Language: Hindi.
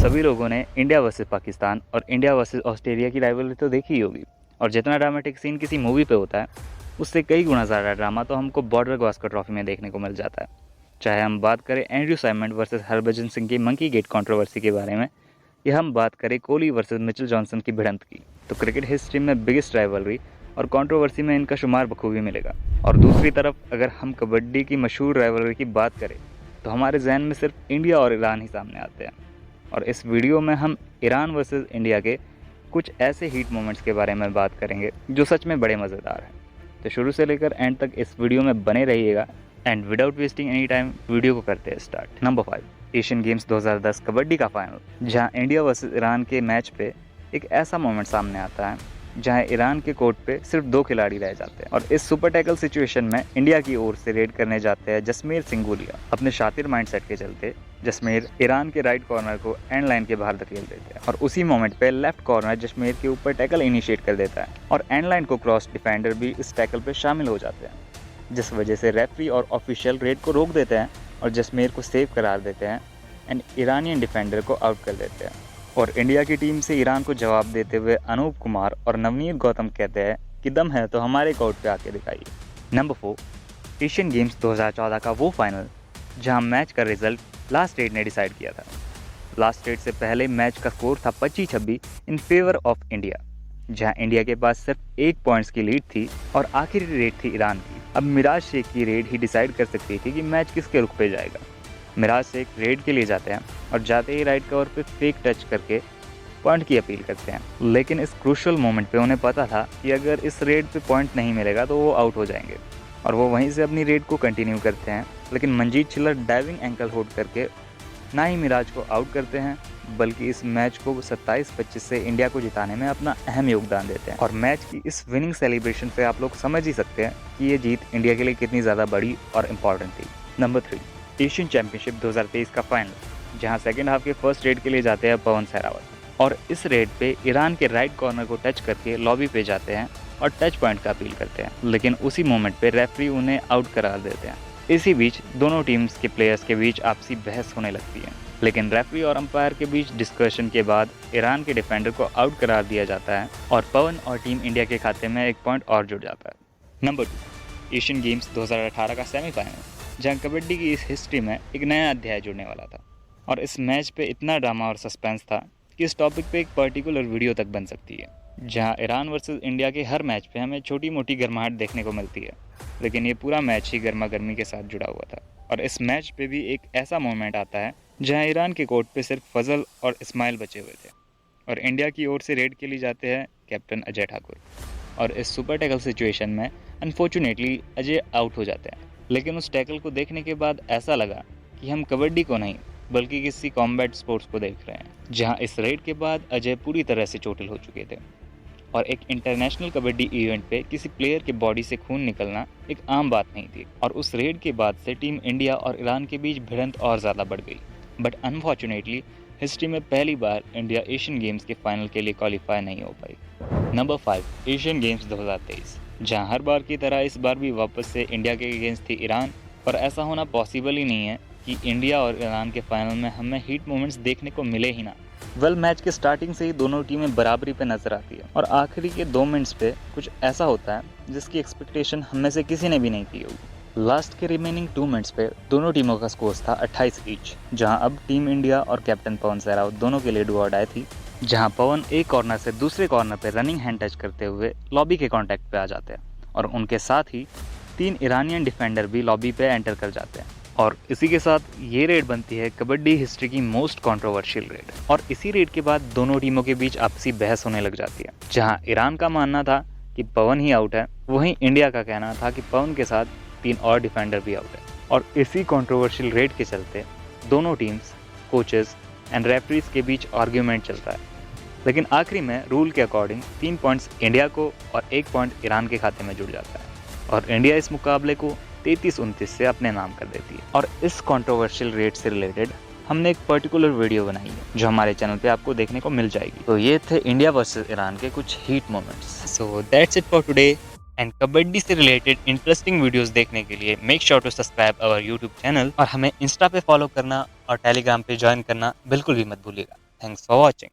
सभी लोगों ने इंडिया वर्सेस पाकिस्तान और इंडिया वर्सेस ऑस्ट्रेलिया की राइवलरी तो देखी ही होगी। और जितना ड्रामेटिक सीन किसी मूवी पे होता है, उससे कई गुना ज़्यादा ड्रामा तो हमको बॉर्डर गवास्कर ट्रॉफी में देखने को मिल जाता है। चाहे हम बात करें Andrew Symonds versus Harbhajan Singh की मंकी गेट कंट्रोवर्सी के बारे में, या हम बात करें कोहली वर्सेस मिचेल जॉनसन की भिड़ंत की, तो क्रिकेट हिस्ट्री में बिगेस्ट राइवलरी और कंट्रोवर्सी में इनका शुमार बखूबी मिलेगा। और दूसरी तरफ अगर हम कबड्डी की मशहूर राइवलरी की बात करें, तो हमारे जहन में सिर्फ इंडिया और ईरान ही सामने आते हैं। और इस वीडियो में हम ईरान वर्सेस इंडिया के कुछ ऐसे हीट मोमेंट्स के बारे में बात करेंगे जो सच में बड़े मज़ेदार हैं। तो शुरू से लेकर एंड तक इस वीडियो में बने रहिएगा। And without wasting any time video को करते हैं start. Number 5, Asian games 2010 kabaddi का फाइनल, जहां इंडिया वर्सेस ईरान के मैच पे एक ऐसा मोमेंट सामने आता है जहां ईरान के कोर्ट पे सिर्फ 2 खिलाड़ी रह जाते हैं। और इस सुपर टैकल सिचुएशन में इंडिया की ओर से रेड करने जाते हैं जसमेर सिंगुलिया। अपने शातिर माइंडसेट के चलते जसमेर ईरान के राइट कॉर्नर को एंड लाइन के बाहर धकेल देते हैं, और उसी मोमेंट पे लेफ्ट कॉर्नर जसमेर के ऊपर टैकल इनिशिएट कर देता है, और एंड लाइन को क्रॉस डिफेंडर भी इस टैकल पे शामिल हो जाते हैं, जिस वजह से रेफरी और ऑफिशियल रेड को रोक देते हैं और जसमेर को सेव करार देते हैं एंड ईरानियन डिफेंडर को आउट कर देते हैं। और इंडिया की टीम से ईरान को जवाब देते हुए अनूप कुमार और नवनीत गौतम कहते हैं कि दम है तो हमारे कोर्ट पे आके दिखाइए। नंबर 4, एशियन गेम्स 2014 का वो फाइनल जहां मैच का रिजल्ट लास्ट 8 ने डिसाइड किया था। लास्ट 8 से पहले मैच का स्कोर था 25-26 इन फेवर ऑफ इंडिया, जहां इंडिया के पास सिर्फ 1 पॉइंट्स की लीड थी और आखिरी रेड थी ईरान की। अब मिराज शेख की रेड ही डिसाइड कर सकती थी कि मैच किसके रुख पे जाएगा। मिराज शेख रेड के लिए जाते हैं और जाते ही राइट कवर पे फेक टच करके पॉइंट की अपील करते हैं, लेकिन इस क्रूशियल मोमेंट पे उन्हें पता था कि अगर इस रेड पे पॉइंट नहीं मिलेगा तो वो आउट हो जाएंगे, और वो वहीं से अपनी रेड को कंटिन्यू करते हैं। लेकिन Manjeet Chhillar diving ankle hold करके ना ही मिराज को आउट करते हैं, बल्कि इस मैच को 27-25 से इंडिया को जिताने में अपना अहम योगदान देते हैं। और मैच की इस विनिंग सेलिब्रेशन से आप लोग समझ ही सकते हैं कि ये जीत इंडिया के लिए कितनी ज़्यादा बड़ी और इम्पॉर्टेंट थी। नंबर 3, एशियन चैंपियनशिप 2023 का फाइनल, जहां सेकंड हाफ के फर्स्ट रेड के लिए जाते हैं पवन सहरावत, और इस रेड पे ईरान के राइट कॉर्नर को टच करके लॉबी पे जाते हैं और टच पॉइंट का अपील करते हैं, लेकिन उसी मोमेंट पे रेफरी उन्हें आउट करार देते हैं। इसी बीच दोनों टीम्स के प्लेयर्स के बीच आपसी बहस होने लगती है, लेकिन रेफरी और अंपायर के बीच डिस्कशन के बाद ईरान के डिफेंडर को आउट करार दिया जाता है और पवन और टीम इंडिया के खाते में 1 पॉइंट और जुड़ जाता है। नंबर 2, एशियन गेम्स 2018 का सेमीफाइनल, जहां कबड्डी की इस हिस्ट्री में एक नया अध्याय जुड़ने वाला था। और इस मैच पे इतना ड्रामा और सस्पेंस था कि इस टॉपिक पे एक पर्टिकुलर वीडियो तक बन सकती है, जहां ईरान वर्सेस इंडिया के हर मैच पे हमें छोटी मोटी गर्माहट देखने को मिलती है, लेकिन ये पूरा मैच ही गर्मा गर्मी के साथ जुड़ा हुआ था। और इस मैच पे भी एक ऐसा मोमेंट आता है जहां ईरान के कोर्ट पे सिर्फ फजल और इस्माइल बचे हुए थे, और इंडिया की ओर से रेड के लिए जाते हैं कैप्टन अजय ठाकुर। और इस सुपर टैकल सिचुएशन में अनफॉर्चुनेटली अजय आउट हो जाते हैं, लेकिन उस टैकल को देखने के बाद ऐसा लगा कि हम कबड्डी को नहीं बल्कि किसी कॉम्बैट स्पोर्ट्स को देख रहे हैं, जहां इस रेड के बाद अजय पूरी तरह से चोटिल हो चुके थे। और एक इंटरनेशनल कबड्डी इवेंट पे किसी प्लेयर के बॉडी से खून निकलना एक आम बात नहीं थी, और उस रेड के बाद से टीम इंडिया और ईरान के बीच भिड़ंत और ज़्यादा बढ़ गई। बट अनफॉर्चुनेटली हिस्ट्री में पहली बार इंडिया एशियन गेम्स के फाइनल के लिए क्वालिफाई नहीं हो पाई। नंबर 5, एशियन गेम्स 2023, जहां हर बार की तरह इस बार भी वापस से इंडिया के अगेंस्ट थी ईरान, पर ऐसा होना पॉसिबल ही नहीं है कि इंडिया और ईरान के फाइनल में हमें हीट मोमेंट्स देखने को मिले ही ना। मैच के स्टार्टिंग से ही दोनों टीमें बराबरी पे नजर आती है, और आखिरी के 2 मिनट्स पे कुछ ऐसा होता है जिसकी एक्सपेक्टेशन हम में से किसी ने भी नहीं की होगी। लास्ट के रिमेनिंग 2 मिनट्स पे दोनों टीमों का स्कोर था 28 ईच, जहां अब टीम इंडिया और कैप्टन पवन सहरावत दोनों के लिए डू और डाई थी, जहां पवन एक कॉर्नर से दूसरे कॉर्नर पे रनिंग हैंड टच करते हुए लॉबी के कांटेक्ट पे आ जाते हैं, और उनके साथ ही 3 ईरानियन डिफेंडर भी लॉबी पे एंटर कर जाते हैं। और इसी के साथ ये रेड बनती है कबड्डी हिस्ट्री की मोस्ट कंट्रोवर्शियल रेड। और इसी रेड के बाद दोनों टीमों के बीच आपसी बहस होने लग जाती है, जहां ईरान का मानना था कि पवन ही आउट है, वहीं इंडिया का कहना था कि पवन के साथ 3 और डिफेंडर भी आउट है। और इसी कंट्रोवर्शियल रेड के चलते दोनों टीम्स, कोचेस एंड रेफरीज के बीच आर्ग्यूमेंट चलता है, लेकिन आखिरी में रूल के अकॉर्डिंग 3 पॉइंट्स इंडिया को और 1 पॉइंट ईरान के खाते में जुड़ जाता है, और इंडिया इस मुकाबले को 33-29 से अपने नाम कर देती है। और इस कंट्रोवर्शियल रेट से रिलेटेड हमने एक पर्टिकुलर वीडियो बनाई है जो हमारे चैनल पे आपको देखने को मिल जाएगी। तो ये थे इंडिया वर्सेस ईरान के कुछ heat moments. So that's it for today, and kabaddi से रिलेटेड इंटरेस्टिंग वीडियोस देखने के लिए make sure to subscribe our YouTube channel, और हमें इंस्टा पे फॉलो करना और टेलीग्राम पे ज्वाइन करना बिल्कुल भी मत भूलिएगा। Thanks for watching.